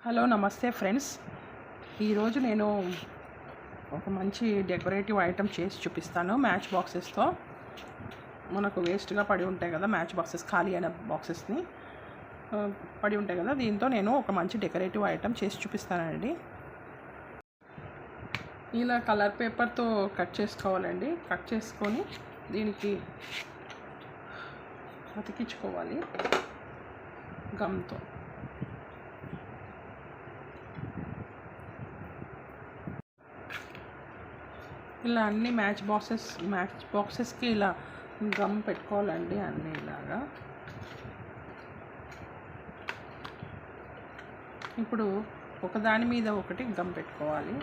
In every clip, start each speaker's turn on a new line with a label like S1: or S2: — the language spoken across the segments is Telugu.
S1: హలో నమస్తే ఫ్రెండ్స్. ఈరోజు నేను ఒక మంచి డెకరేటివ్ ఐటెం చేసి చూపిస్తాను. మ్యాచ్ బాక్సెస్తో మనకు వేస్ట్గా పడి ఉంటాయి కదా, మ్యాచ్ బాక్సెస్ ఖాళీ అయిన బాక్సెస్ని పడి ఉంటాయి కదా, దీంతో నేను ఒక మంచి డెకరేటివ్ ఐటెం చేసి చూపిస్తానండి. ఇలా కలర్ పేపర్తో కట్ చేసుకోవాలండి. కట్ చేసుకొని దీనికి అతికించుకోవాలి గమ్తో. ఇలా అన్ని మ్యాచ్ బాక్సెస్కి ఇలా గమ్ పెట్టుకోవాలండి, అన్నీ ఇలాగా. ఇప్పుడు ఒకదాని మీద ఒకటి గమ్ పెట్టుకోవాలి.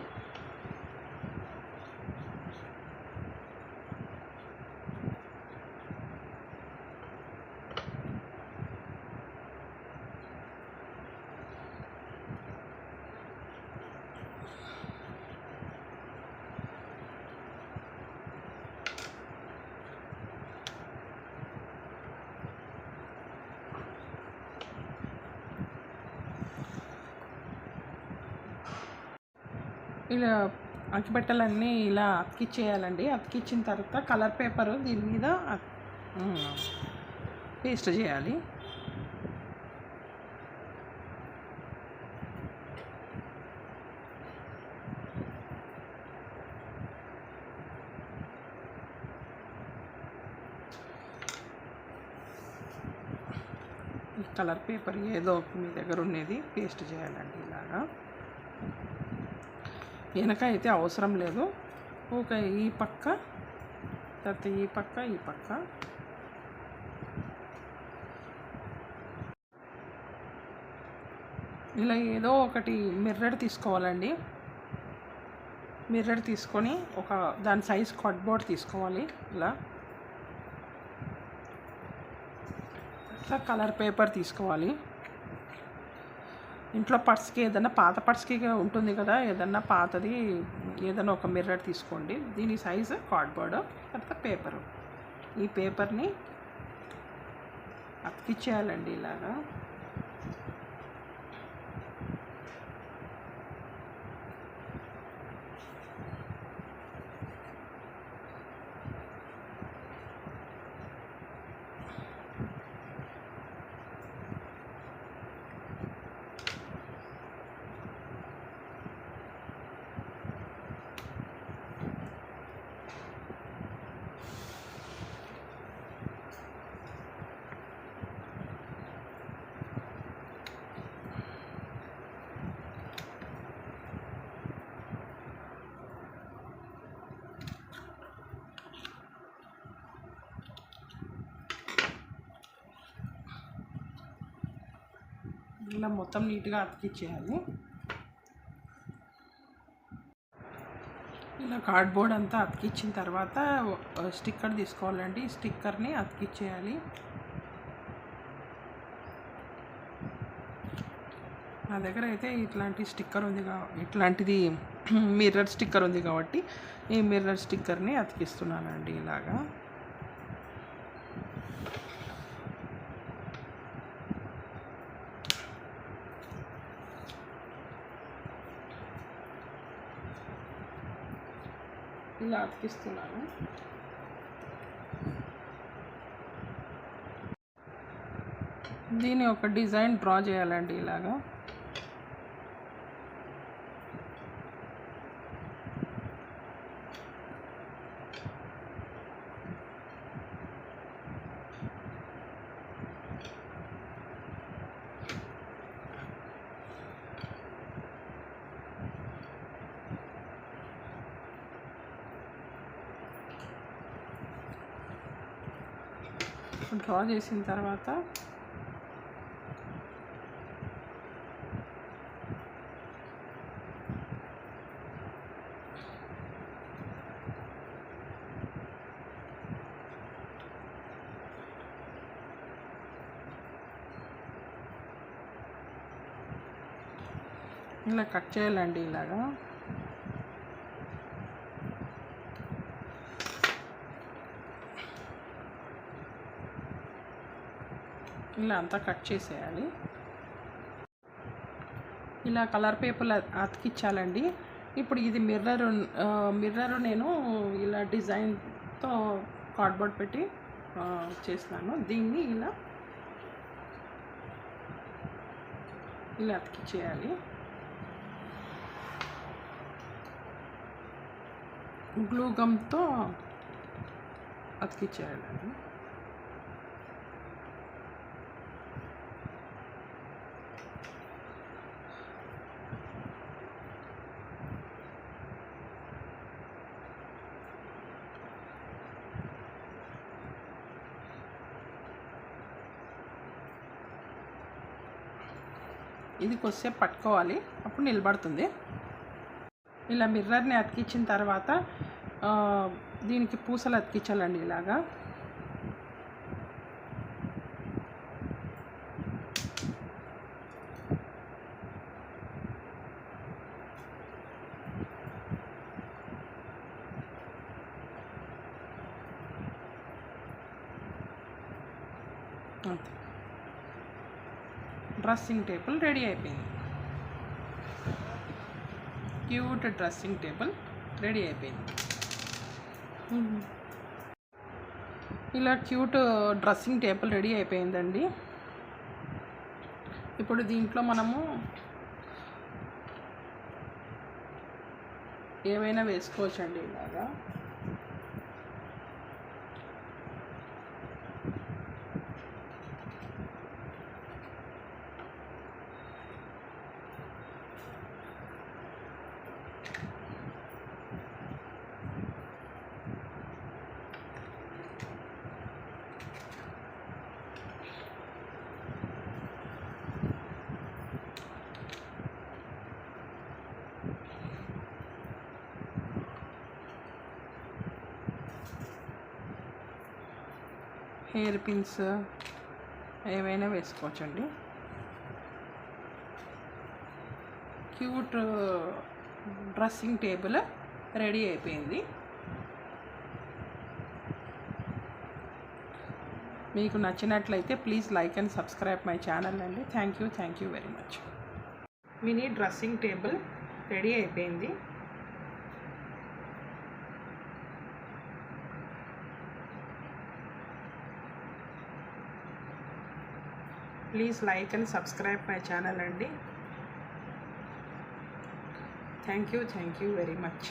S1: ఇలా అగ్గిపెట్టెలన్నీ ఇలా అతికిచ్చేయాలండి. అతికిచ్చిన తర్వాత కలర్ పేపరు దీని మీద పేస్ట్ చేయాలి. ఈ కలర్ పేపర్ ఏదో మీ దగ్గర ఉండేది పేస్ట్ చేయాలండి ఇలాగా. వెనక అయితే అవసరం లేదు. ఒక ఈ పక్క తర్వాత ఈ పక్క ఇలా ఏదో ఒకటి మిర్రర్ తీసుకోవాలండి. మిర్రర్ తీసుకొని ఒక దాని సైజ్ కార్డ్బోర్డ్ తీసుకోవాలి. ఇలా కలర్ పేపర్ తీసుకోవాలి. ఇంట్లో పర్స్కి ఏదైనా పాత పర్స్కి ఉంటుంది కదా, ఏదన్నా పాతది ఏదైనా ఒక మిర్రర్ తీసుకోండి. దీని సైజు కార్డ్బోర్డ్, తర్వాత పేపరు. ఈ పేపర్ని అతికిచ్చేయాలండి ఇలాగా. ఇలా మొత్తం నీట్గా అతికిచ్చేయాలి. ఇలా కార్డ్బోర్డ్ అంతా అతికిచ్చిన తర్వాత స్టిక్కర్ తీసుకోవాలండి. స్టిక్కర్ని అతికిచ్చేయాలి. నా దగ్గర అయితే ఇట్లాంటి స్టిక్కర్ ఉంది ఇట్లాంటిది మిర్రర్ స్టిక్కర్ ఉంది కాబట్టి ఈ మిర్రర్ స్టిక్కర్ని అతికిస్తున్నానండి ఇలాగా. ఇలా అతికిస్తున్నాను. దీన్ని ఒక డిజైన్ డ్రా చేయాలండి ఇలాగా. డ్రా చేసిన తర్వాత ఇలా కట్ చేయాలండి ఇలాగా. ఇలా అంతా కట్ చేసేయాలి. ఇలా కలర్ పేపర్లు అతికించాలండి. ఇప్పుడు ఇది మిర్రర్ నేను ఇలా డిజైన్తో కార్డ్బోర్డ్ పెట్టి చేస్తున్నాను. దీన్ని ఇలా అతికించేయాలి. గ్లూ గమ్తో అతికించేయాలండి. ఇది కొద్దిసేపు పట్టుకోవాలి, అప్పుడు నిలబడుతుంది. ఇలా మిర్రర్ని అతికించిన తర్వాత దీనికి పూసలు అతికించాలండి ఇలాగా. అంతే, డ్రెస్సింగ్ టేబుల్ రెడీ అయిపోయింది. క్యూట్ డ్రెస్సింగ్ టేబుల్ రెడీ అయిపోయింది. ఇలా క్యూట్ డ్రెస్సింగ్ టేబుల్ రెడీ అయిపోయిందండి. ఇప్పుడు దీంట్లో మనము ఏమైనా వేసుకోవచ్చండి ఇలాగా. హెయిర్ పిన్స్ ఏవైనా వేసుకోవచ్చండి. క్యూట్ డ్రెస్సింగ్ టేబుల్ రెడీ అయిపోయింది. మీకు నచ్చినట్లయితే please like and subscribe my channel అండి. Thank you very much. Mini dressing table ready అయిపోయింది. Please like and subscribe my channel అండి. Thank you very much.